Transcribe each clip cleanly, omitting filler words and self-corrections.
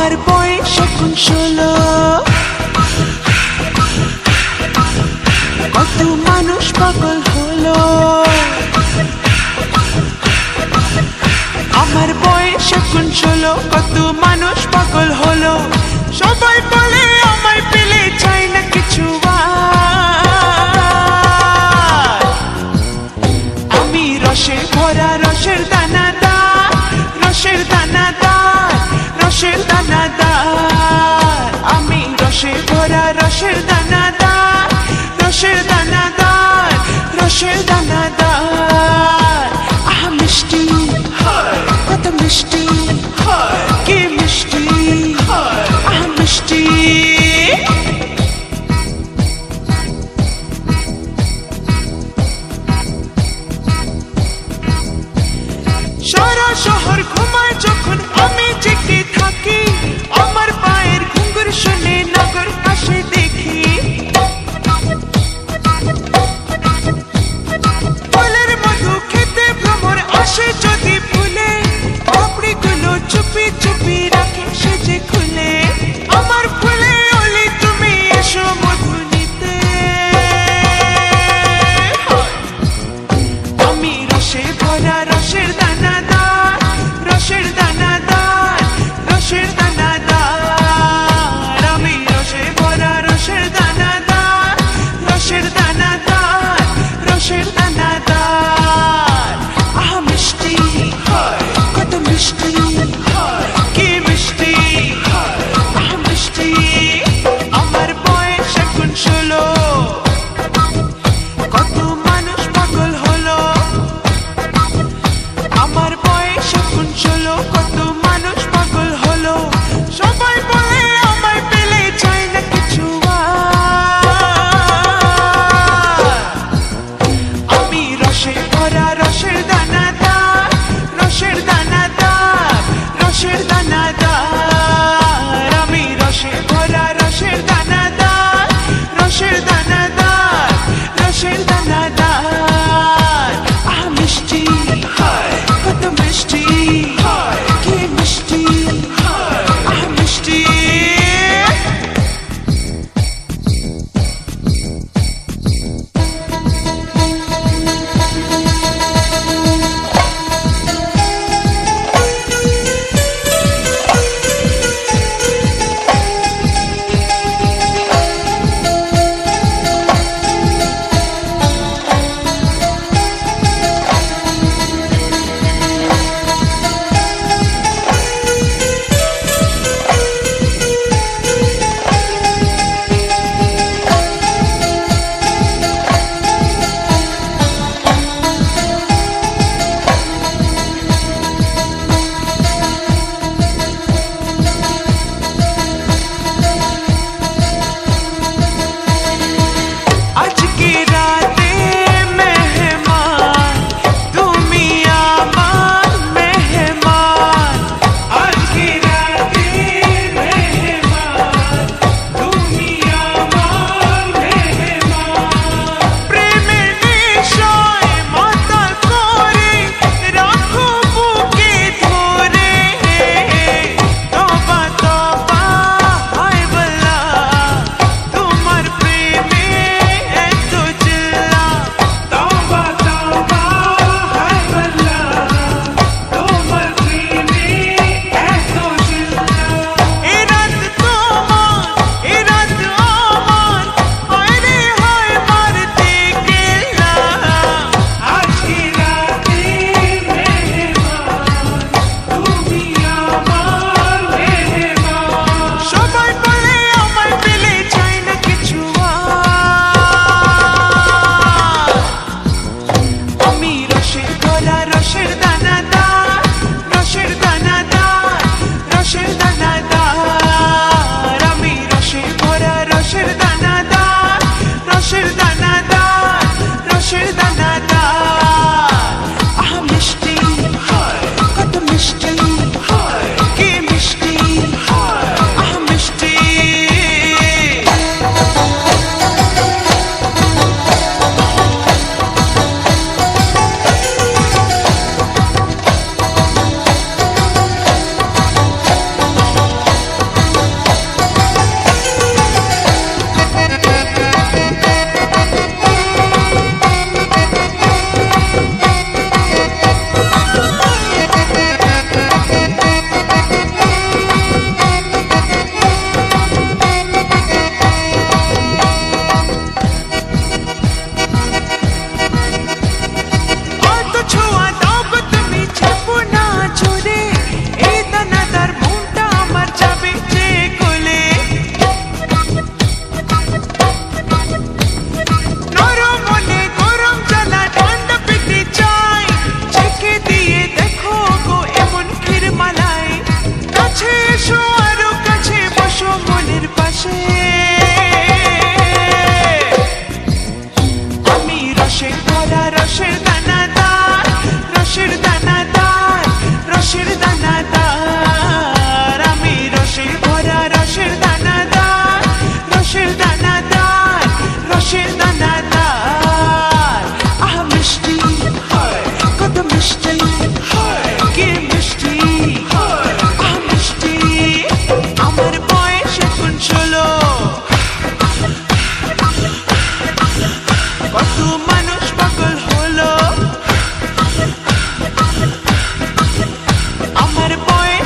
আমার বয়স এখন 16, কত মানুষ পাগল হলো। আমার বয়স এখন 16, কত মানুষ পাগল হলো। সবাই বলে আমায় পেলে চাই না কিছু আর। আমি রসে ভরা রসের দানাদার, রসের দানাদার, রসের দানাদার। আমি রসে ভরা রসের দানাদার, রসের দানাদার, রসের দানাদার। আহা মিষ্টি, কত মিষ্টি, কি মিষ্টি, আহা মিষ্টি। সারা শহর ঘুমায় যখন আমি জেগে থাকি, আমার পায়ের ঘুঙুর শুনে নগর হাসে দেখি। ফলের মধু খেতে ভ্রমর আসে যদি ফুলে, পাপড়িগুলো চুপি চুপি রাখে সেজে খুলে। আমার ফুলে ওলি তুমি এসো মধু নিতে। আমি রসে ভরা রসের দানাদার, রসের দানাদার, রসের দানাদার। আমি রসে ভরা রসের দানাদার, রসের দানাদার, রসের দানাদার। আহা মিষ্টি, কত মিষ্টি,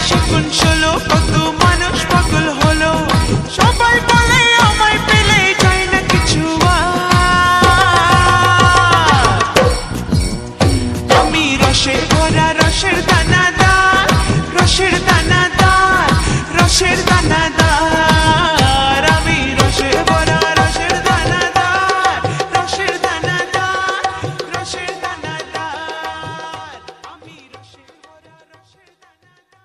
সেগুন ষোলো কত মানুষ পাগল হলো সবাই বলে আমায় পেলে যায় না কিছু আমি রসের ভরা রসের দানাদার রসের দানাদার রসের দানাদার আমি রসের ভরা রসের দানাদার রসের দানাদার রসের দানাদার আমি রসের ভরা রসের দানাদার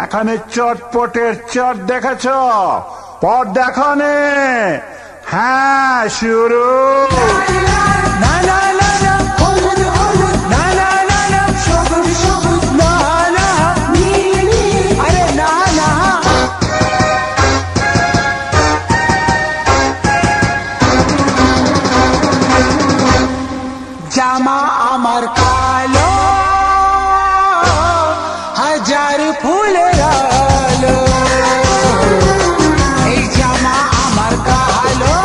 এখানে চটপটের চট দেখেছ পর দেখানে হ্যাঁ শুরু না না না না হলুদ হলুদ না না না না সবুজ সবুজ না না নীল নীল আরে না না জামা আমার কালো হাজার ফুলের আলো এই জামা আমার কালো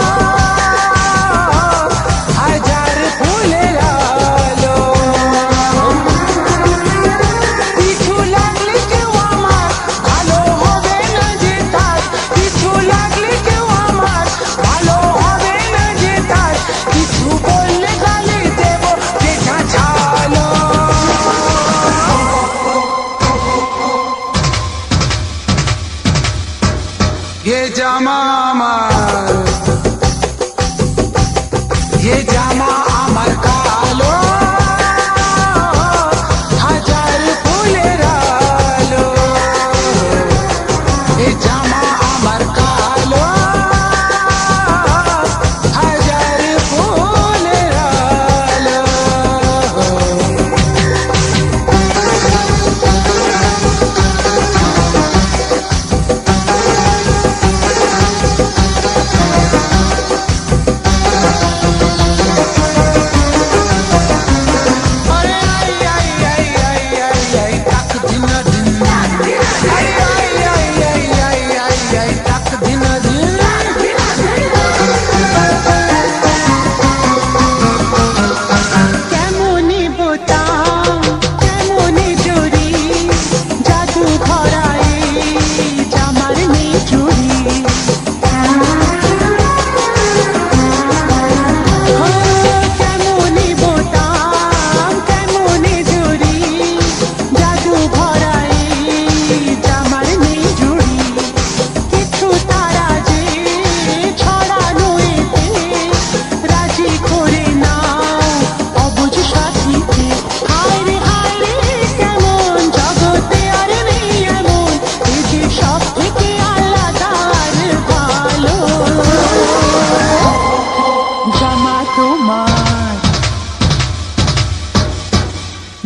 হাজার ফুলের আলো পিছু লাগলে কেউ আমার ভালো হবে না যে তার পিছু লাগলে কেউ আমার ভালো হবে না যে তার কিছু বললে গালি দেব যে ছালো ये जामा আমার ये जामा আমার কালো হাজার ফুলের আলো ये জামা আমার কালো হাজার ফুলের আলো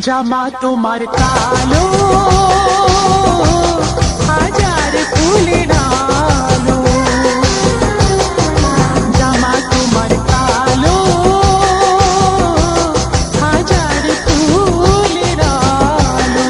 জামা তোমার কালো হাজার ফুলের আলো জামা তোমার কালো হাজার ফুলের আলো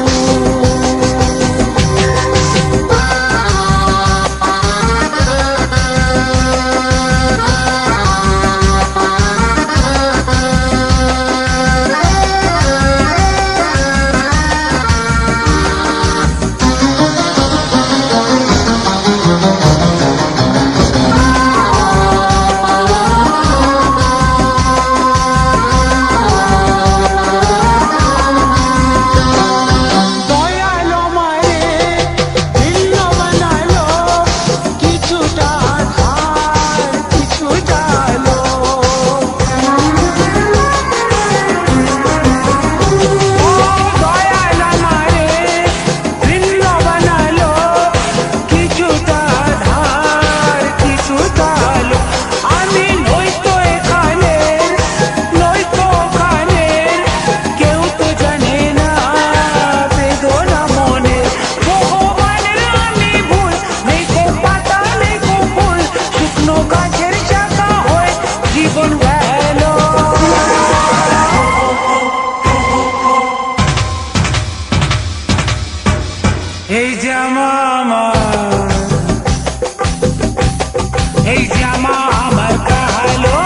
এই জামা আমার কালো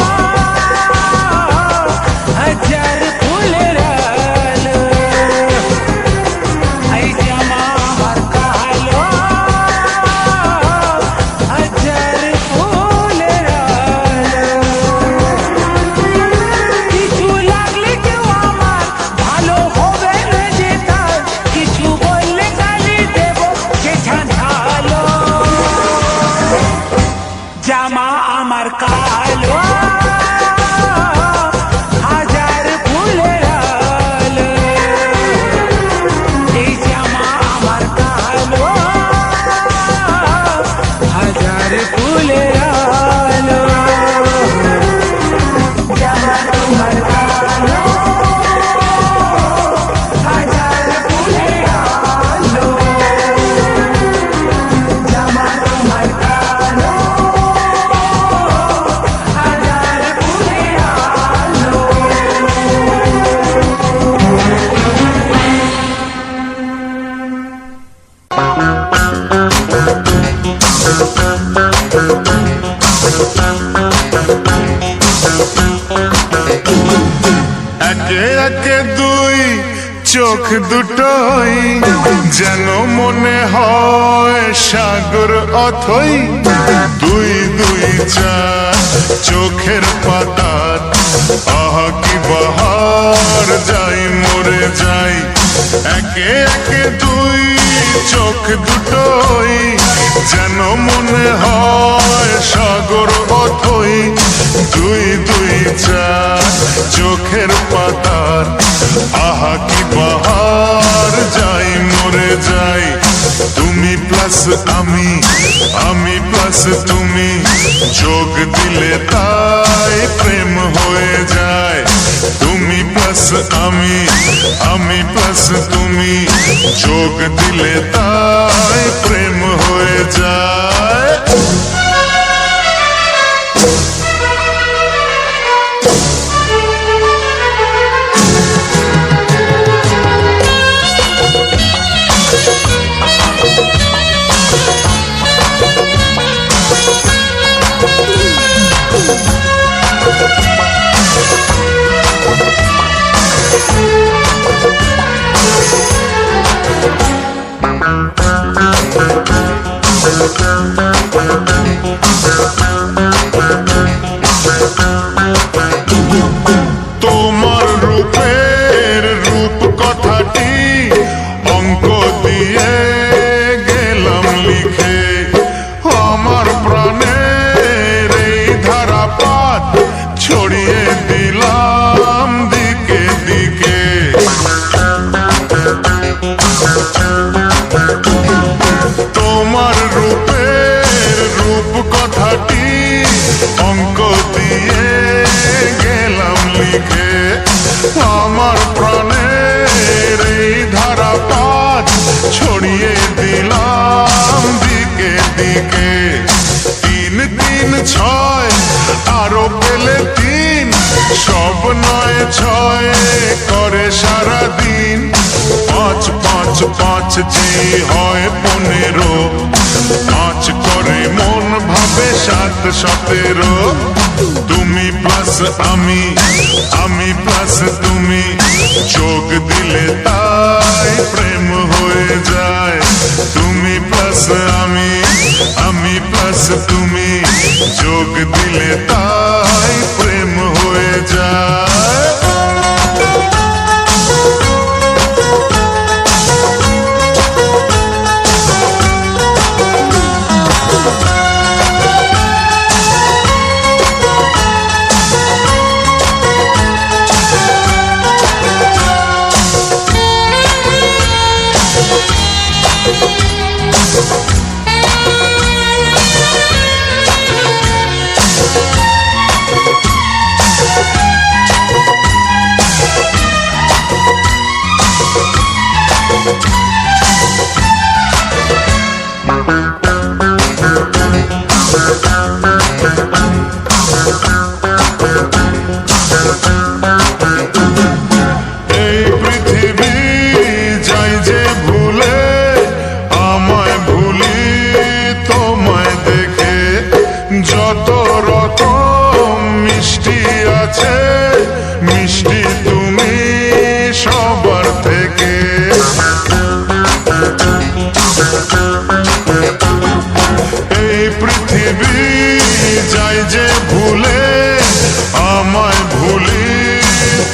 হাজার ফুলের আলো এই জামা আমার কালো হাজার ফুলের আলো কিছু লাগলে কেউ আমার ভালো হবে না যে তার কিছু বললে গালি দেব যে ঝাঁঝালো জামা আমার কালো হাজার ফুলের আলো এই জামা আমার কালো হাজার ফুলের আলো জামা তোমার কালো হাজার ফুলের আলো জামা তোমার কালো হাজার ফুলের আলো একে একে দুই চোখ দুটোই যেন মনে হয় সাগর অথই দুই দুই চার চোখের পাতার আহা কি বাহার যাই মরে যাই একে একে দুই চোখ দুটোই যেন মনে হয় সাগর অথই দুই দুই চার চোখের পাতার আহা কি বাহার যাই মরে যাই তুমি প্লাস আমি আমি প্লাস তুমি যোগ দিলে তাই প্রেম হয়ে যায় তুমি প্লাস আমি আমি প্লাস তুমি যোগ দিলে তাই প্রেম হয়ে যায় তোমার রূপের রূপ কথাটি অঙ্ক দিয়ে গেলাম লিখে আমার প্রাণের এই ধারাপাত ছড়িয়ে দিলাম দিকে দিকে তোমার রূপের রূপ কথাটি অঙ্ক দিয়ে গেলাম লিখে আমার প্রাণের এই ধারাপাত ছড়িয়ে দিলাম দিকে দিকে তিন তিন ছয় আরো পেলে তিন সব নয় ছয় করে সারাদিন পাঁচ পাঁচ পাঁচ যে হয় 15 পাঁচ করে মন ভাবে 7 17 তুমি প্লাস আমি আমি প্লাস তুমি যোগ দিলে তাই প্রেম হয়ে যায় তুমি প্লাস আমি আমি প্লাস তুমি যোগ দিলে তাই প্রেম হয়ে যায় যত রকম মিষ্টি আছে, মিষ্টি তুমি সবার থেকে। এই পৃথিবী যায় যে ভুলে, আমায় ভুলি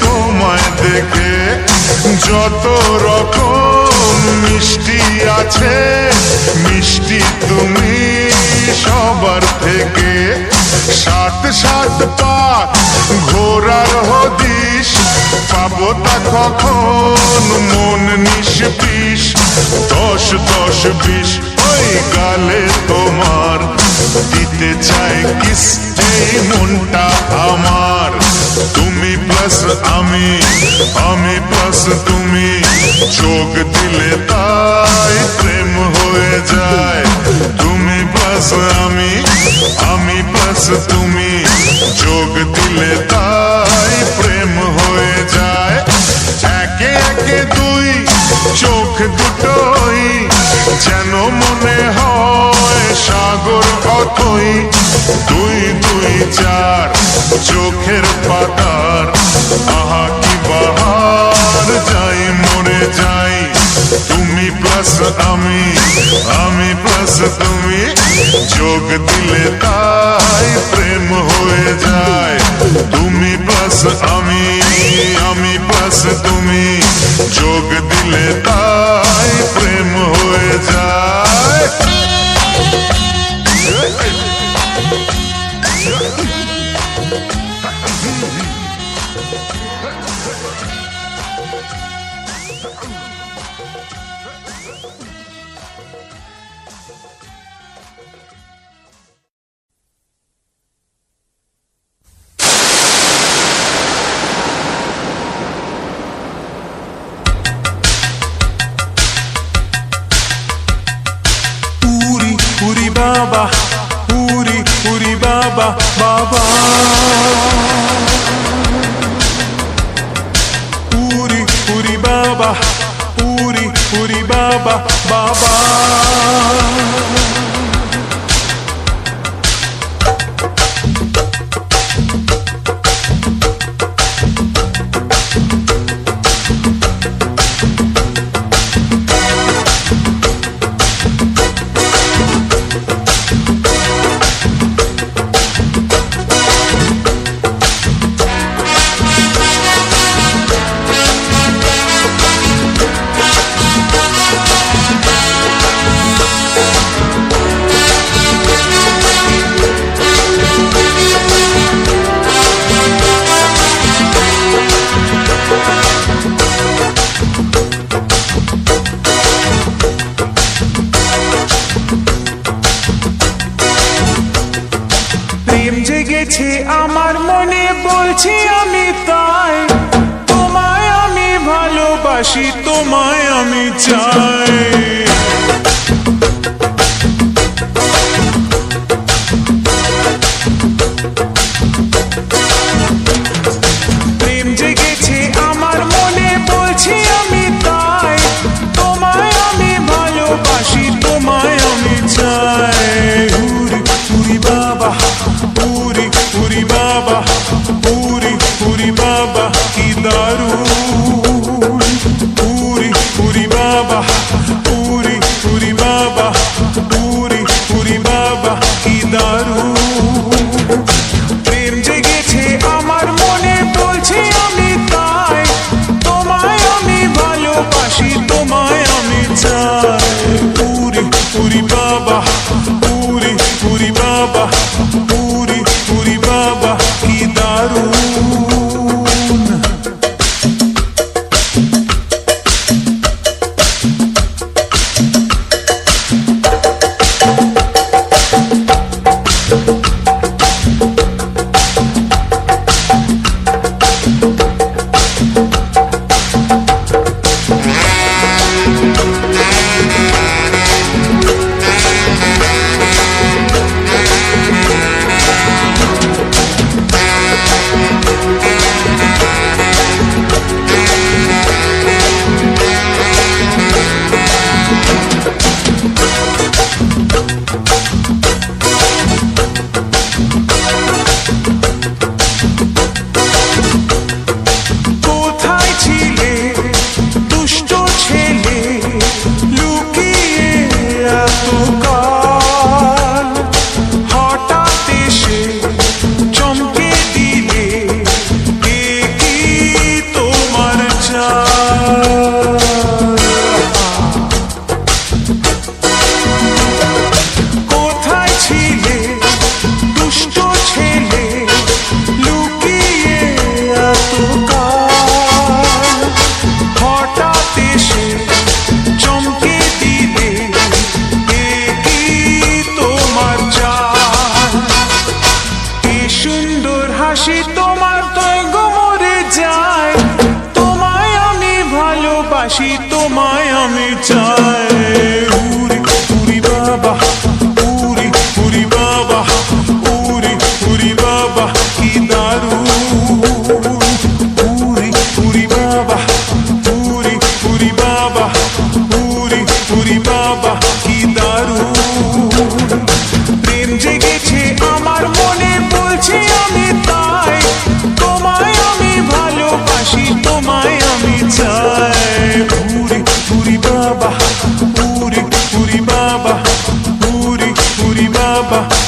তোমায় দেখে। যত রকম মিষ্টি আছে, মিষ্টি তুমি সবার থেকে। সাত সাত পা ঘোরার হদিশ, পাবো তা কখন মন নিষ্পিস। 10 10 20 ওই গালে তোমার, দিতে চাই কিস এই মনটা আমার। তুমি প্লাস আমি, আমি প্লাস তুমি, চোখ দিলে তাই প্রেম হয়ে যায়। তুমি প্লাস আমি, আমি প্লাস তুমি, চোখ দিলে তাই প্রেম হয়ে যায়। একে একে দুই চোখ দুটোই যেন মনে হয় সাগর অথই। 2 2 4 চোখের পাতার, আহা কি বাহার, যাই মরে যাই। তুমি প্লাস আমি, আমি প্লাস তুমি, চোখ দিলে তাই প্রেম হয়ে যায়। তুমি প্লাস আমি, আমি প্লাস তুমি, চোখ দিলে তাই প্রেম হয়ে যায়। পুরি বাবা, পুরি বাবা বাবা। পুরি বাবা, পুরি বাবা বাবা। জেগেছে আমার মনে, বলছি আমি তাই। তোমায় আমি ভালোবাসি, তোমায় আমি চাই। প্রেম জেগেছে আমার মনে, বলছি আমি তাই। তোমায় আমি ভালোবাসি, তোমায় আমি চাই। পুরি বাবা, পুরি বাবা, পুরি বাবা কি দারুণ। পুরি বাবা, পুরি বাবা, পুরি বাবা কি দারুণ। প্রেম জেগেছে আমার মনে, বলছি আমি তাই। তোমায় আমি ভালোবাসি, তোমায় আমি চাই। পুরি বাবা, পুরি বাবা, পুরি বাবা কি দারুণ।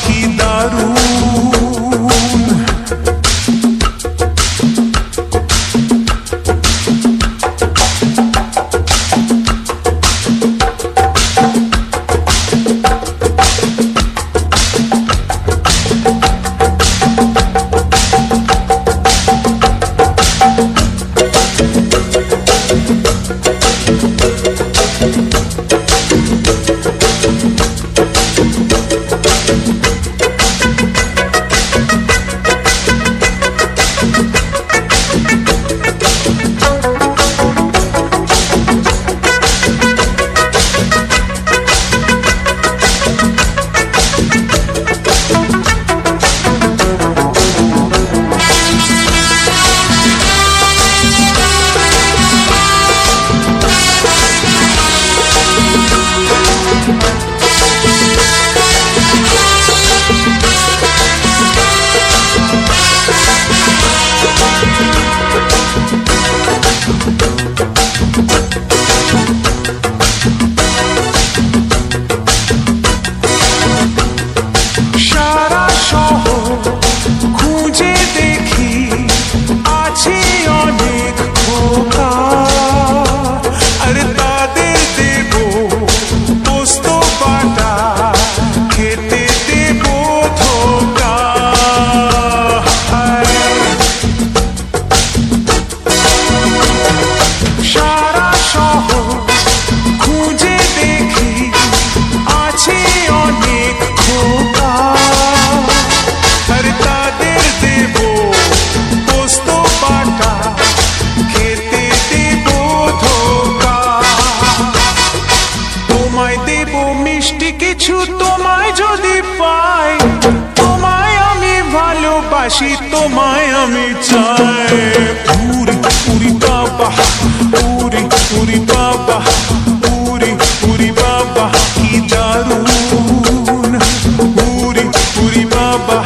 কি দারুণ। সারা শহর খুঁজে দেখি আছে অনেক খোকা, আর তাদের দেব পোস্ত বাটা, খেতে দেব ধোকা। সারা শহর খুঁজে দেখি আছে অনেক খোকা, আর তাদের দেব পোস্ত বাটা, খেতে দেব ধোকা। তোমায় দেব মিষ্টি কিছু, তোমায় যদি পাই, তোমায় আমি ভালোবাসি, তোমায় আমি চাই। উরি উরি বাবা, উরি উরি বাবা, উরি উরি বাবা কি দারুণ। উরি উরি বাবা।